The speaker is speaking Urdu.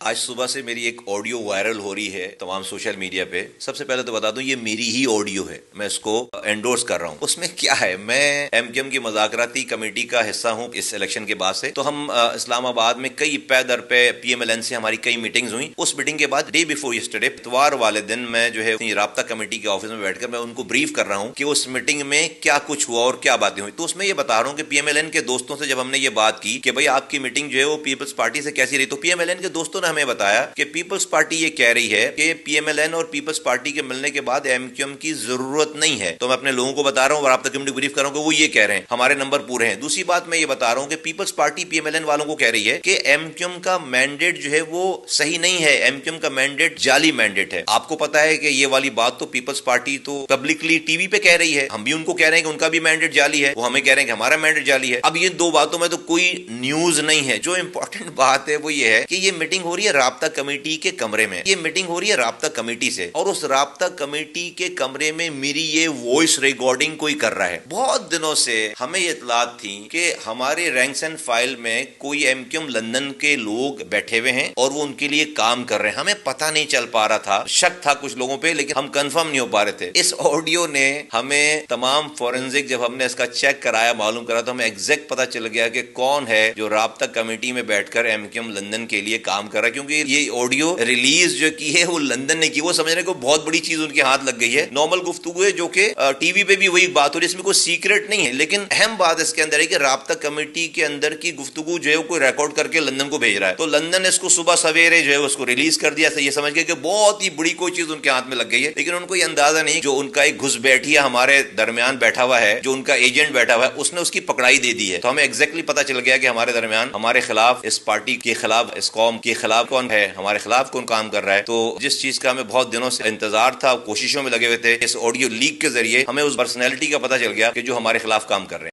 آج صبح سے میری ایک آڈیو وائرل ہو رہی ہے تمام سوشل میڈیا پہ. سب سے پہلے تو بتا دوں یہ میری ہی آڈیو ہے, میں اس کو انڈورس کر رہا ہوں. اس میں کیا ہے, میں ایم کیو ایم کی مذاکراتی کمیٹی کا حصہ ہوں اس الیکشن کے بعد سے. تو ہم اسلام آباد میں کئی پے در پہ پی ایم ایل این سے ہماری کئی میٹنگز ہوئیں. اس میٹنگ کے بعد ڈے بیفور یسٹرڈے اتوار والے دن میں جو ہے رابطہ کمیٹی کے آفس میں بیٹھ کر میں ان کو بریف کر رہا ہوں کہ اس میٹنگ میں کیا کچھ ہوا اور کیا باتیں ہوئی. تو اس میں یہ بتا رہا ہوں کہ پی ایم ایل این کے دوستوں سے جب ہم نے یہ بات کی کہ بھائی آپ کی میٹنگ جو ہے وہ پیپلز پارٹی سے کیسی رہی, تو پی ایم ایل این کے دوستوں نے ہمیں بتایا کہ پیپلز پارٹی یہ کہہ رہی ہے کہ پی ایم ایل این اور پیپلز پارٹی کے ملنے کے بعد ایم کیو ایم کی ضرورت نہیں ہے. تو میں اپنے لوگوں کو بتا رہا ہوں اور رابطہ کمیٹی کو بریف کر رہا ہوں کہ وہ یہ کہہ رہے ہیں, ہمارے نمبر پورے ہیں. دوسری بات میں یہ بتا رہا ہوں کہ People's Party P M L N والوں کو کہہ رہی ہے کہ ایم کیو ایم کا مینڈیٹ جو ہے وہ صحیح نہیں ہے, ایم کیو ایم کا مینڈیٹ جعلی مینڈیٹ ہے. آپ کو پتا ہے کہ یہ والی بات تو پیپلز پارٹی تو پبلکلی ٹی وی پہ کہہ رہی ہے, ہم بھی ان کو کہہ رہے ہیں کہ ان کا بھی مینڈیٹ جعلی ہے, وہ ہمیں کہہ رہے ہیں کہ ہمارا مینڈیٹ جعلی ہے. اب یہ دو باتوں میں تو کوئی نیوز نہیں ہے. جو امپورٹنٹ بات ہے وہ یہ ہے کہ یہ میٹنگ ہو رہی ہے رابطہ کمیٹی کے کمرے میں, یہ میٹنگ ہو رہی ہے رابطہ کمیٹی سے, اور اس رابطہ کمیٹی کے کمرے میں میری یہ وائس ریکارڈنگ کوئی کر رہا ہے. بہت دنوں سے ہمیں یہ اطلاعات تھی کہ ہمارے رینکس اینڈ فائل میں کوئی ایم کیو ایم لندن کے لوگ بیٹھے ہوئے ہیں اور وہ ان کے لیے کام کر رہے ہیں. ہمیں پتہ نہیں چل پا رہا تھا, شک تھا کچھ لوگوں پہ, لیکن ہم کنفرم نہیں ہو پا رہے تھے. اس آڈیو نے ہمیں تمام فورنزک جب ہم نے اس کا چیک کرایا, معلوم کرا, تو ہمیں ایگزیکٹ پتہ چل گیا کہ کون ہے جو رابطہ کمیٹی میں بیٹھ کر ایم کیو ایم لندن کے لیے کام کر رہا ہے. کیونکہ یہ آڈیو ریلیز جو کی ہے وہ لندن نے کی, وہ سمجھنے کو بہت بڑی چیز ان کے ہاتھ لگ گئی ہے. نارمل گفتگو ہے جو کہ ٹی وی پہ بھی وہی بات ہو رہی ہے, اس میں کوئی سیکرٹ نہیں ہے. لیکن اہم بات اس کے اندر ہے کہ رابطہ کمیٹی کے اندر کی گفتگو جو ہے وہ کوئی ریکارڈ کر کے لندن کو بھیج رہا ہے. تو لندن نے اس کو صبح سویرے جو ہے اس کو ریلیز کر دیا, یہ سمجھ گئے کہ بہت ہی بڑی کوئی چیز ان کے ہاتھ میں لگ گئی ہے. لیکن ان کو یہ اندازہ نہیں جو ان کا ایک گھس بیٹھیا ہمارے درمیان بیٹھا ہوا ہے, جو ان کا ایجنٹ بیٹھا ہوا ہے, اس نے اس کی پکڑائی دے دی ہے. تو ہمیں ایگزیکٹلی پتہ چل گیا کہ ہمارے درمیان, ہمارے خلاف, اس پارٹی کے خلاف, اس قوم کے خلاف کون ہے, ہمارے خلاف کون کام کر رہا ہے. تو جس چیز کا ہمیں بہت دنوں سے انتظار تھا, کوششوں میں لگے ہوئے تھے, اس آڈیو لیک کے ذریعے ہمیں اس پرسنالٹی کا پتہ چل گیا کہ جو ہمارے خلاف کام کر رہے ہیں.